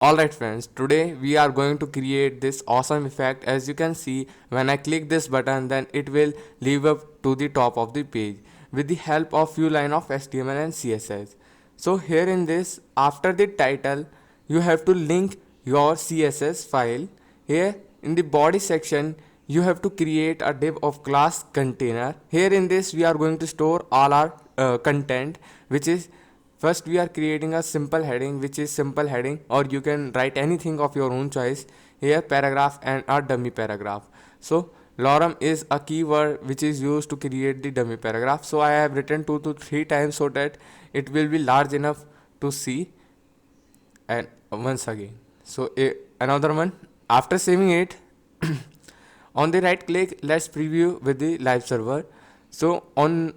Alright friends, today we are going to create this awesome effect. As you can see, when I click this button, then it will leave up to the top of the page with the help of few line of HTML and CSS. So here in this, after the title, you have to link your CSS file. Here in the body section, you have to create a div of class container. Here in this, we are going to store all our content, which is first we are creating a simple heading, which is simple heading, or you can write anything of your own choice. Here paragraph and a dummy paragraph. So lorem is a keyword which is used to create the dummy paragraph. So I have written 2 to 3 times so that it will be large enough to see. And once again, so another one. After saving it, on the right click, let's preview with the live server. So on,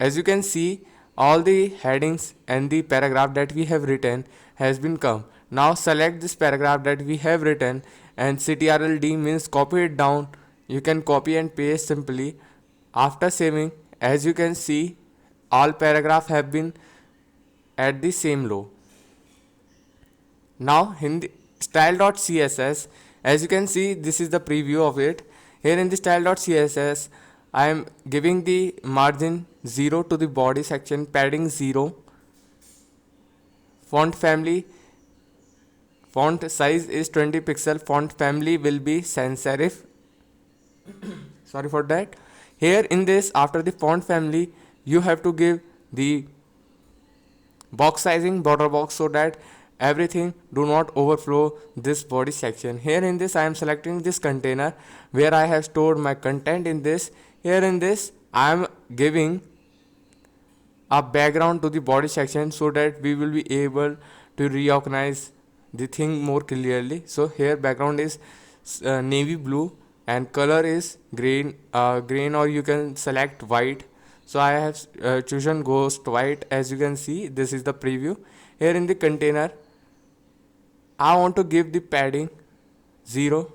as you can see, all the headings and the paragraph that we have written has been come. Now select this paragraph that we have written, and CTRL-D means copy it down. You can copy and paste simply. After saving, as you can see, all paragraph have been at the same row. Now in the style.css, as you can see, this is the preview of it. Here in the style.css, I am giving the margin 0 to the body section, padding 0, font family, font size is 20 pixel, font family will be sans serif. Sorry for that. Here in this, after the font family, you have to give the box sizing border box so that everything do not overflow this body section. Here in this, I am selecting this container where I have stored my content in this. Here in this, I am giving a background to the body section so that we will be able to recognize the thing more clearly. So here background is navy blue and color is green, or you can select white. So I have chosen ghost white. As you can see, this is the preview. Here in the container, I want to give the padding 0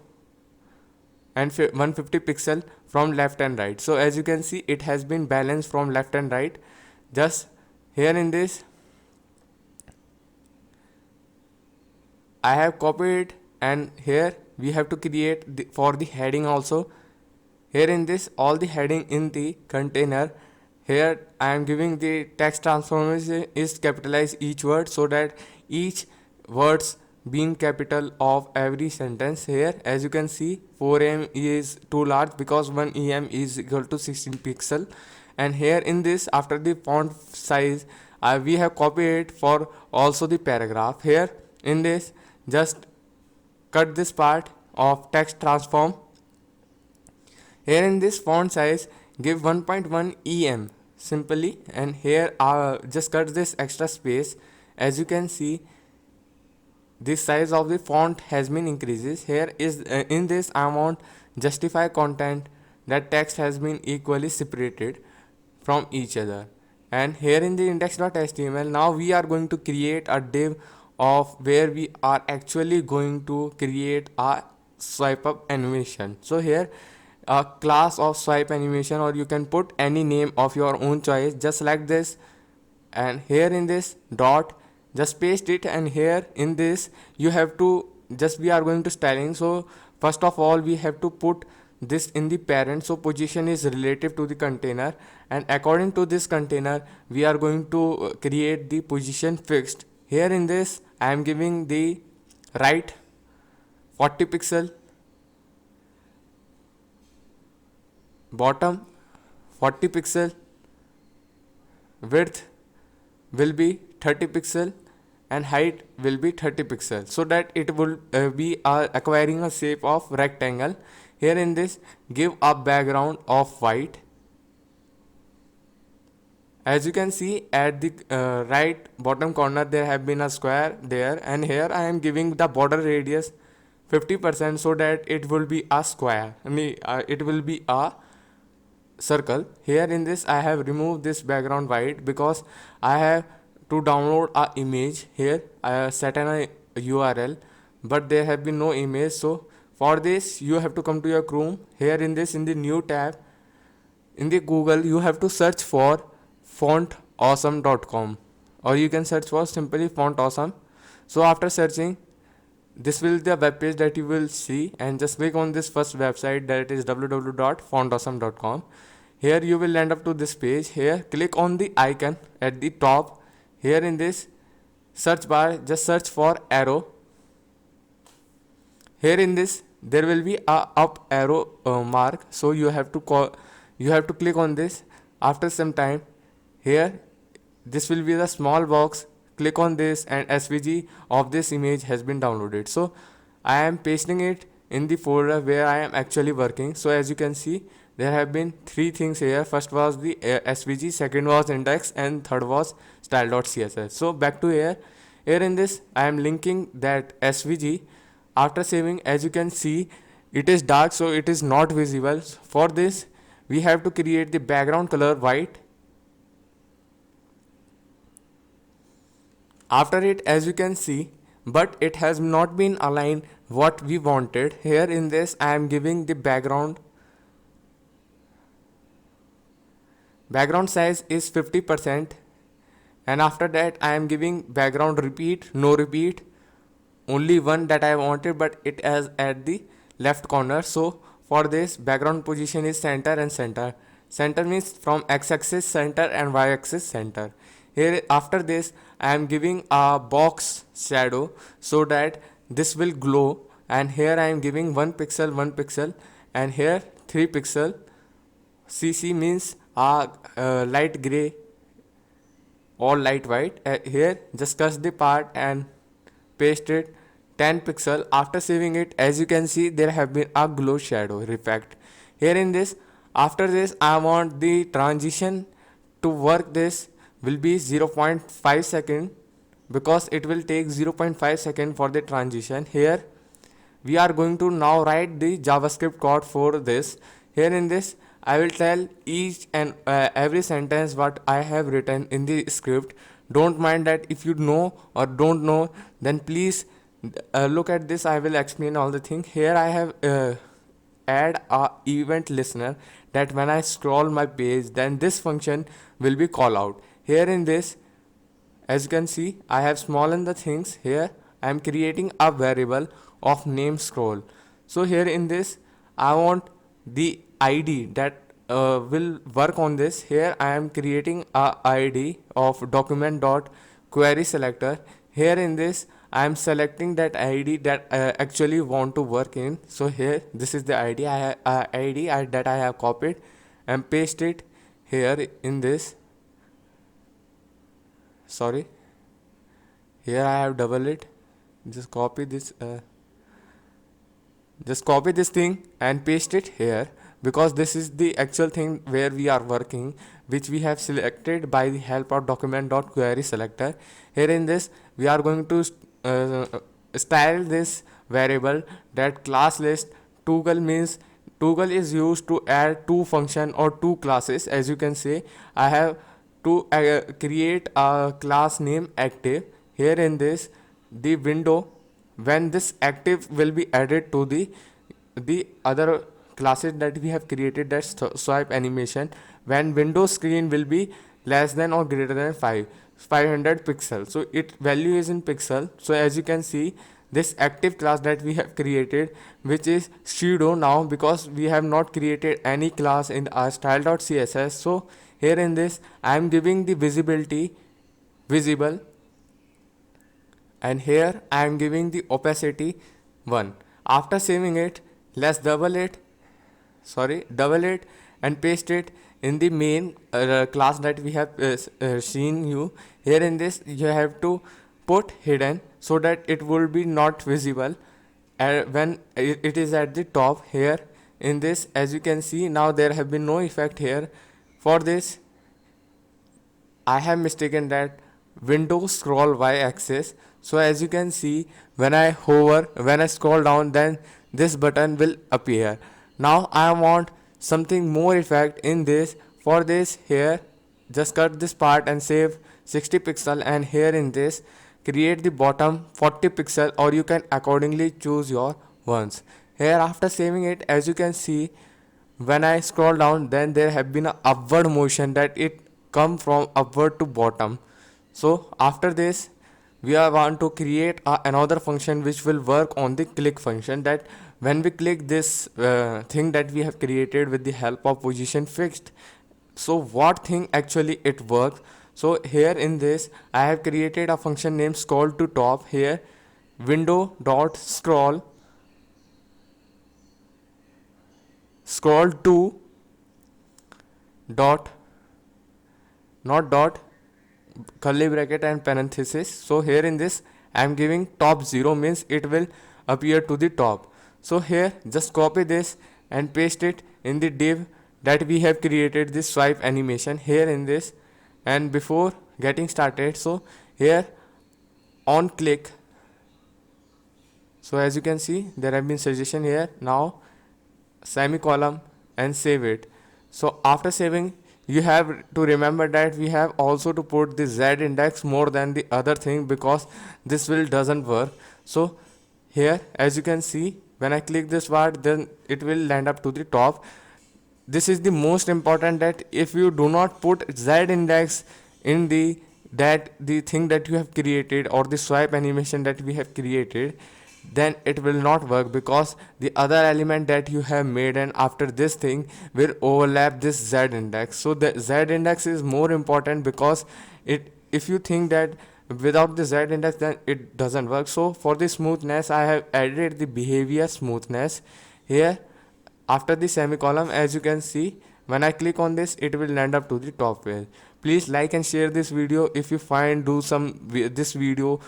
and 150 pixel from left and right. So as you can see, it has been balanced from left and right. Just here in this, I have copied it, and here we have to create for the heading also. Here in this, all the heading in the container, here I am giving the text transformation is capitalize each word so that each words being capital of every sentence. Here as you can see, 4em is too large because 1em is equal to 16 pixel. And here in this, after the font size, we have copied it for also the paragraph. Here in this, just cut this part of text transform. Here in this font size, give 1.1 em simply, and here just cut this extra space. As you can see, this size of the font has been increases. Here is in this, I want justify content that text has been equally separated from each other. And here in the index.html, now we are going to create a div of where we are actually going to create a swipe up animation. So here a class of swipe animation, or you can put any name of your own choice. Just like this, and here in this dot, just paste it, and here in this you have to just, we are going to styling. So first of all, we have to put this in the parent. So position is relative to the container, and according to this container we are going to create the position fixed. Here in this, I am giving the right 40 pixel, bottom 40 pixel, width will be 30 pixel, and height will be 30 pixel, so that it will be acquiring a shape of rectangle. Here in this, give a background of white. As you can see, at the right bottom corner there have been a square there, and here I am giving the border radius 50% so that it will be a square. It will be a circle. Here in this, I have removed this background white because I have to download a image. Here I have set an URL, but there have been no image. So for this, you have to come to your Chrome. Here in this, in the new tab in the Google, you have to search for fontawesome.com, or you can search for simply font awesome. So after searching, this will be the web page that you will see, and just click on this first website, that is www.fontawesome.com. Here you will end up to this page. Here click on the icon at the top. Here in this search bar, just search for arrow. Here in this there will be a up arrow mark, so you have to click on this. After some time, here this will be the small box. Click on this and SVG of this image has been downloaded. So I am pasting it in the folder where I am actually working. So as you can see, there have been three things here. First was the SVG, second was index, and third was style.css. So back to here. Here in this I am linking that SVG. After saving, as you can see, it is dark, so it is not visible. For this we have to create the background color white. After it, as you can see, but it has not been aligned what we wanted. Here in this I am giving the background size is 50%, and after that I am giving background repeat, no repeat, only one that I wanted, but it is at the left corner. So for this, background position is center and center. Center means from x-axis center and y-axis center. Here after this I am giving a box shadow so that this will glow, and here I am giving 1 pixel, and here 3 pixel. CC means light gray or light white. Here just cut the part and paste it 10 pixel. After saving it, as you can see, there have been a glow shadow effect. Here in this, after this I want the transition to work. This will be 0.5 second, because it will take 0.5 second for the transition. Here we are going to now write the JavaScript code for this. Here in this I will tell each and every sentence what I have written in the script. Don't mind that if you know or don't know, then please look at this. I will explain all the thing. Here I have add a event listener, that when I scroll my page, then this function will be call out. Here in this, as you can see, I have smallen the things. Here I am creating a variable of name scroll. So here in this I want the ID that will work on this. Here I am creating a ID of document dot query selector. Here in this I am selecting that ID that I actually want to work in. So here this is the ID that I have copied and paste it here in this. Sorry, here I have double it. Just copy this thing and paste it here, because this is the actual thing where we are working, which we have selected by the help of document.query selector. Here in this we are going to style this variable that class list. Toggle means toggle is used to add two function or two classes. As you can see, I have to create a class name active. Here in this, the window, when this active will be added to the other classes that we have created, that swipe animation, when window screen will be less than or greater than 500 pixels. So it value is in pixel. So as you can see, this active class that we have created, which is pseudo now, because we have not created any class in our style.css. So here in this I am giving the visibility visible, and here I am giving the opacity 1. After saving it, let's double it and paste it in the main class that we have seen you. Here in this you have to put hidden so that it will be not visible when it is at the top. Here in this, as you can see, now there have been no effect here. For this I have mistaken that window scroll y-axis. So as you can see, when I scroll down, then this button will appear. Now I want something more effect in this. For this, here just cut this part and save 60 pixel, and here in this create the bottom 40 pixel, or you can accordingly choose your ones. Here after saving it, as you can see, when I scroll down, then there have been a upward motion that it come from upward to bottom. So after this we are want to create another function which will work on the click function, that when we click this thing that we have created with the help of position fixed, so what thing actually it works. So here in this I have created a function named scroll to top. Here window dot scroll to dot, not dot, curly bracket and parenthesis. So here in this I am giving top 0, means it will appear to the top. So here just copy this and paste it in the div that we have created this swipe animation here in this. And before getting started, so here on click, so as you can see there have been suggestion here. Now semicolon and save it. So after saving, you have to remember that we have also to put the z index more than the other thing, because this will doesn't work. So here as you can see, when I click this word, then it will land up to the top. This is the most important, that if you do not put z index in the thing that you have created, or the swipe animation that we have created, then it will not work, because the other element that you have made and after this thing will overlap this z index. So the z index is more important, because if you think that without the z index then it doesn't work. So for the smoothness I have added the behavior smoothness here after the semicolon. As you can see, when I click on this, it will land up to the top page. Please like and share this video if you find this video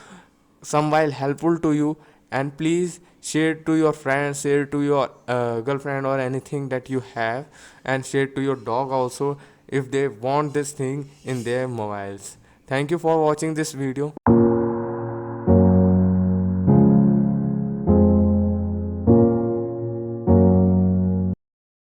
some while helpful to you, and please share to your friends, share to your girlfriend or anything that you have, and share to your dog also if they want this thing in their mobiles. Thank you for watching this video.